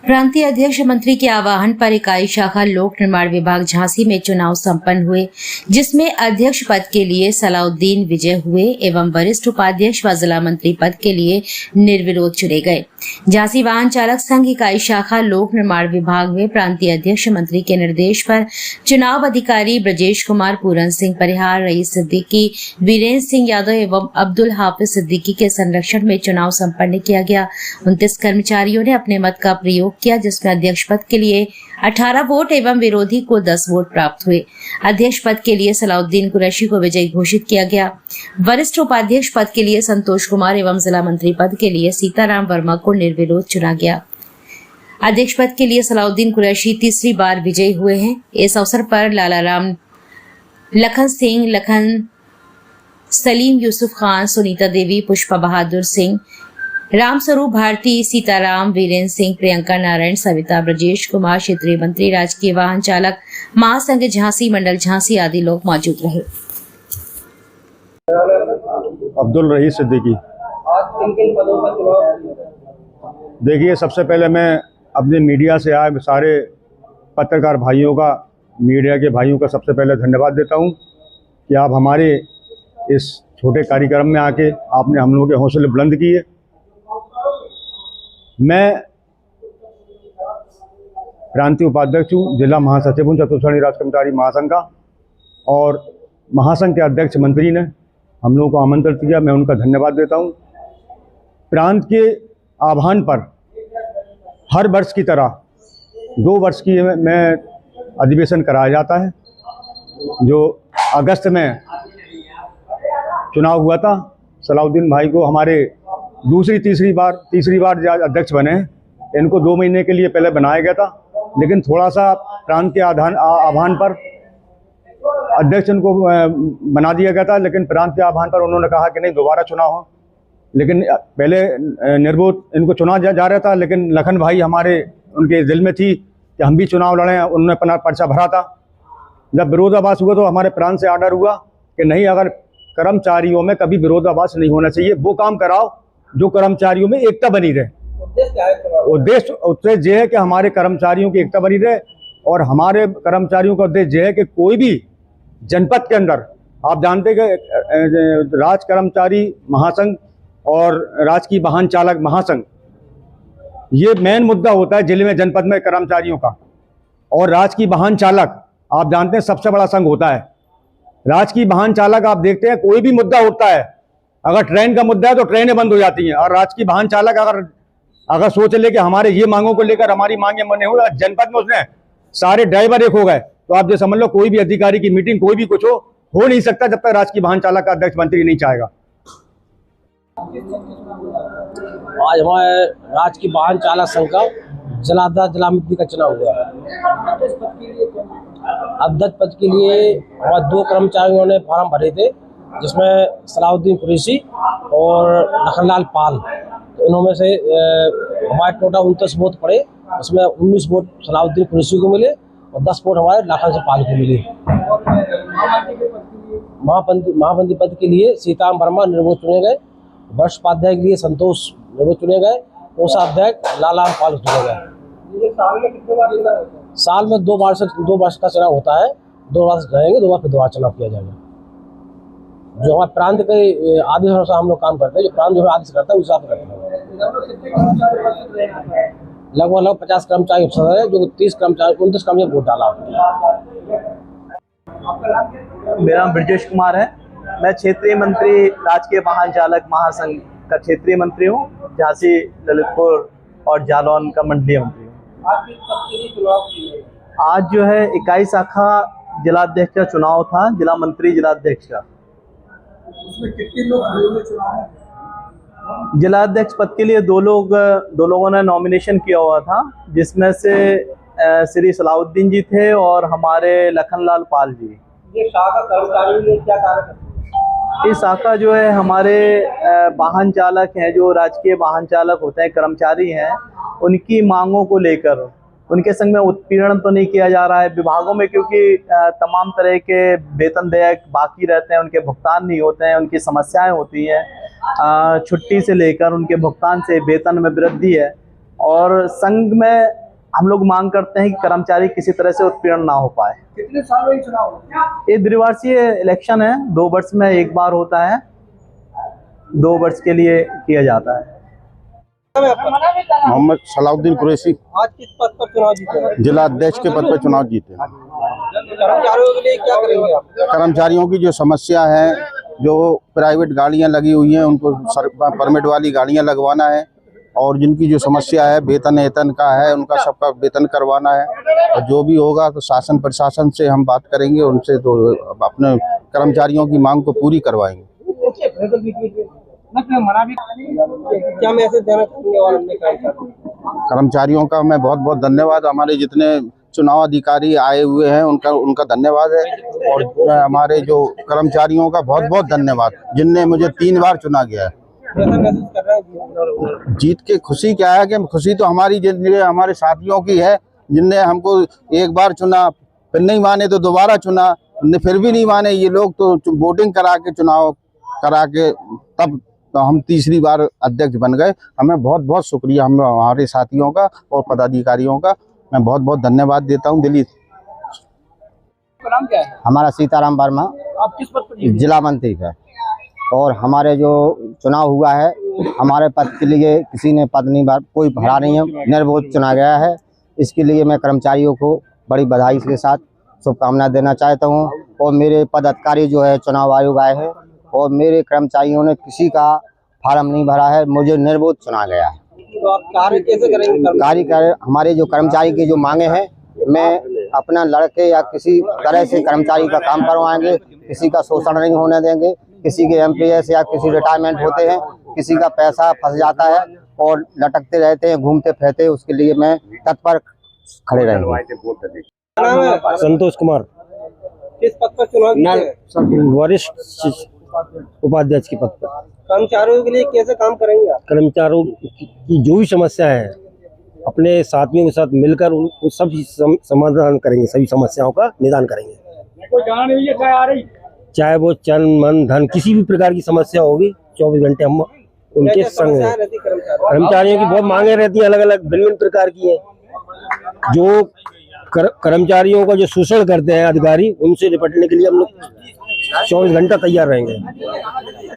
प्रांतीय अध्यक्ष मंत्री के आह्वान पर इकाई शाखा लोक निर्माण विभाग झांसी में चुनाव संपन्न हुए, जिसमें अध्यक्ष पद के लिए सलाउद्दीन विजय हुए एवं वरिष्ठ उपाध्यक्ष व जिला मंत्री पद के लिए निर्विरोध चुने गए। झांसी वाहन चालक संघ इकाई शाखा लोक निर्माण विभाग में प्रांतीय अध्यक्ष मंत्री के निर्देश पर चुनाव अधिकारी ब्रजेश कुमार, पूरन सिंह परिहार, रईस सिद्दीकी, वीरेंद्र सिंह यादव एवं अब्दुल हाफिज सिद्दीकी के संरक्षण में चुनाव संपन्न किया गया। 29 कर्मचारियों ने अपने मत का प्रयोग किया, जिसमें अध्यक्ष पद के लिए 18 वोट एवं विरोधी को 10 वोट प्राप्त हुए। अध्यक्ष पद के लिए सलाउद्दीन कुरैशी को विजयी घोषित किया गया। वरिष्ठ उपाध्यक्ष पद के लिए संतोष कुमार एवं जिला मंत्री पद के लिए सीताराम वर्मा को निर्विरोध चुना गया। अध्यक्ष पद के लिए सलाउद्दीन कुरैशी तीसरी बार विजयी हुए हैं। इस अवसर पर लाला राम, लखन सिंह, लखन, सलीम यूसुफ खान, सुनीता देवी, पुष्पा बहादुर सिंह, रामस्वरूप भारती, सीताराम, वीरेंद्र सिंह, प्रियंका नारायण, सविता, ब्रजेश कुमार, क्षेत्रीय मंत्री, राजकीय वाहन चालक महासंघ झांसी, मंडल झांसी आदि लोग मौजूद रहे। अब्दुल रईस सिद्दीकी। देखिए, सबसे पहले मैं अपने मीडिया से आए सारे पत्रकार भाइयों का, मीडिया के भाइयों का सबसे पहले धन्यवाद देता हूं कि आप हमारे इस छोटे कार्यक्रम में आके आपने हम लोगों के हौसले बुलंद किए। मैं प्रांतीय उपाध्यक्ष हूँ, जिला महासचिव हूँ चतुर्थ श्रेणी राज कर्मचारी महासंघ का, और महासंघ के अध्यक्ष मंत्री ने हम लोगों को आमंत्रित किया, मैं उनका धन्यवाद देता हूँ। प्रांत के आह्वान पर हर वर्ष की तरह 2 वर्ष की में अधिवेशन कराया जाता है। जो अगस्त में चुनाव हुआ था, सलाउद्दीन भाई को हमारे तीसरी बार अध्यक्ष बने। इनको 2 महीने के लिए पहले बनाया गया था, लेकिन थोड़ा सा प्रांत के आह्वान पर अध्यक्ष इनको बना दिया गया था, लेकिन प्रांत के आह्वान पर उन्होंने कहा कि नहीं, दोबारा चुनाव हो। लेकिन पहले निर्विरोध इनको चुना जा रहा था, लेकिन लखन भाई हमारे उनके दिल में थी कि हम भी चुनाव लड़ें। उन्होंने अपना पर्चा भरा था। जब विरोधाभास हुआ तो हमारे प्रांत से ऑर्डर हुआ कि नहीं, अगर कर्मचारियों में कभी विरोधाभास नहीं होना चाहिए, वो काम कराओ जो कर्मचारियों में एकता बनी रहे। उद्देश्य ये है कि हमारे कर्मचारियों की एकता बनी रहे, और हमारे कर्मचारियों का उद्देश्य ये है कि कोई भी जनपद के अंदर, आप जानते हैं कि राज कर्मचारी महासंघ और राजकीय वाहन चालक महासंघ, ये मेन मुद्दा होता है जिले में, जनपद में कर्मचारियों का। और राजकीय वाहन चालक आप जानते हैं सबसे बड़ा संघ होता है। राजकीय वाहन चालक आप देखते हैं, कोई भी मुद्दा होता है, अगर ट्रेन का मुद्दा है तो ट्रेनें बंद हो जाती हैं, और राजकीय वाहन चालक अगर सोच ले कि हमारे ये मांगों को लेकर हमारी मांगें बने हो, जनपद में उसने सारे ड्राइवर एक हो गए, तो आप जो समझ लो कोई भी अधिकारी की मीटिंग, कोई भी कुछ हो नहीं सकता जब तक राजकीय वाहन चालक का अध्यक्ष मंत्री नहीं चाहेगा। आज हमारे राजकीय वाहन चालक संघ का जिला मंत्री का चुनाव हुआ है। अध्यक्ष पद के लिए हमारे 2 कर्मचारियों ने फॉर्म भरे थे, जिसमें सलाउद्दीन कुरैशी और लखनलाल पाल। तो इन्हों में से हमारे टोटल 29 वोट पड़े, उसमें 19 वोट सलाउद्दीन कुरैशी को मिले और 10 वोट हमारे लखन से पाल को मिले। महामंत्री पद के लिए सीताराम वर्मा निर्विरोध चुने गए। वर्ष उपाध्याय के लिए संतोष निर्विरोध चुने गए। कोषाध्यक्ष लाला पाल चुने गए। साल में 2 वर्ष का चुनाव होता है। 2 वर्ष रहेंगे, 2 बार फिर दोबारा चुनाव किया जाएगा। जो हमारे प्रांत के आदेश अनुसार हम लोग काम करते हैं, जो प्रांत जो आदेश करता है उस हिसाब से करते हैं। लगभग 50 कर्मचारी अफसर है, जो 29 कर्मचारी वोट डाला। मेरा नाम ब्रजेश कुमार है। मैं क्षेत्रीय मंत्री राजकीय वाहन चालक महासंघ का क्षेत्रीय मंत्री हूँ। झांसी, ललितपुर और जालौन का मंडलीय मंत्री हूँ। आज जो है इकाई शाखा जिलाध्यक्ष का चुनाव था, जिला मंत्री जिलाध्यक्ष का। उसमें कितने लोग चुनाव? जिलाध्यक्ष पद के लिए 2 लोगों ने नॉमिनेशन किया हुआ था, जिसमें से श्री सलाउद्दीन जी थे और हमारे लखनलाल पाल जी। ये शाखा कर्मचारियों के लिए क्या कार्य करती है? ये शाखा जो है हमारे वाहन चालक हैं, जो राजकीय वाहन चालक होते हैं, कर्मचारी हैं, उनकी मांगों को लेकर उनके संग में उत्पीड़न तो नहीं किया जा रहा है विभागों में, क्योंकि तमाम तरह के वेतन देयक बाकी रहते हैं, उनके भुगतान नहीं होते हैं, उनकी समस्याएं होती हैं। छुट्टी से लेकर उनके भुगतान से वेतन में वृद्धि है, और संघ में हम लोग मांग करते हैं कि कर्मचारी किसी तरह से उत्पीड़न ना हो पाए। कितने सालों में चुनाव होता है? ये द्विवार्षीय इलेक्शन है, 2 वर्ष में एक बार होता है, 2 वर्ष के लिए किया जाता है। मोहम्मद सलाउद्दीन कुरैशी आज किस पद पर चुनाव जीते हैं? जिला अध्यक्ष के पद पर चुनाव जीते। कर्मचारियों के लिए क्या करेंगे आप? कर्मचारियों की जो समस्या है, जो प्राइवेट गाड़ियां लगी हुई हैं उनको परमिट वाली गाड़ियां लगवाना है, और जिनकी जो समस्या है वेतन वेतन का है उनका सबका वेतन करवाना है। और जो भी होगा तो शासन प्रशासन से हम बात करेंगे, उनसे तो अपने कर्मचारियों की मांग को पूरी करवाएंगे। क्या मैसेज देना चाहेंगे और अन्य कर्मचारियों का मैं बहुत बहुत धन्यवाद, हमारे जितने चुनाव अधिकारी आए हुए हैं उनका धन्यवाद है, और हमारे जो कर्मचारियों का बहुत बहुत धन्यवाद जिनने मुझे 3 बार चुना गया है। मैसेज कर रहे हैं? जीत के खुशी क्या है कि खुशी तो हमारी जिंदगी हमारे साथियों की है, जिनने हमको एक बार चुना, फिर नहीं माने तो दोबारा चुना, फिर भी नहीं माने ये लोग, तो वोटिंग करा के चुनाव करा के तब तो हम तीसरी बार अध्यक्ष बन गए। हमें बहुत बहुत शुक्रिया हम हमारे साथियों का और पदाधिकारियों का मैं बहुत बहुत धन्यवाद देता हूं दिल्ली। नाम क्या है? हमारा सीताराम वर्मा आप किस पद पर जीते? जिला मंत्री है, और हमारे जो चुनाव हुआ है हमारे पद के लिए किसी ने पद नहीं कोई भरा नहीं है, निर्विरोध चुना गया है। इसके लिए मैं कर्मचारियों को बड़ी बधाई के साथ शुभकामनाएं देना चाहता हूं। और मेरे पदाधिकारी जो है चुनाव आयोग आए हैं और मेरे कर्मचारियों ने किसी का फार्म नहीं भरा है, मुझे निर्विरोध चुना गया है। तो आप कार्य कैसे करेंगे? कार्य हमारे जो कर्मचारी की जो मांगे हैं, मैं अपना लड़के या किसी तरह से कर्मचारी का काम करवाएंगे, किसी का शोषण नहीं होने देंगे। किसी के एमपीएस या किसी रिटायरमेंट होते हैं, किसी का पैसा फंस जाता है और लटकते रहते हैं, घूमते फिरते, उसके लिए मैं तत्पर खड़े रहेंगे। संतोष कुमार, किस पद पर चुनाव जीते हैं? वरिष्ठ उपाध्यक्ष के पद पर। कर्मचारियों के लिए कैसे काम करेंगे आप? कर्मचारियों की जो भी समस्या है अपने साथियों के साथ मिलकर उन सब समाधान करेंगे, सभी समस्याओं का निदान करेंगे। कोई जाना नहीं है, चाहे आ रही चाहे वो चन मन धन किसी भी प्रकार की समस्या होगी, 24 घंटे हम उनके संग हैं। कर्मचारियों की बहुत मांगे रहती है, अलग अलग भिन्न प्रकार की है। जो कर्मचारियों का जो शोषण करते हैं अधिकारी, उनसे निपटने के लिए हम लोग 24 घंटा तैयार रहेंगे।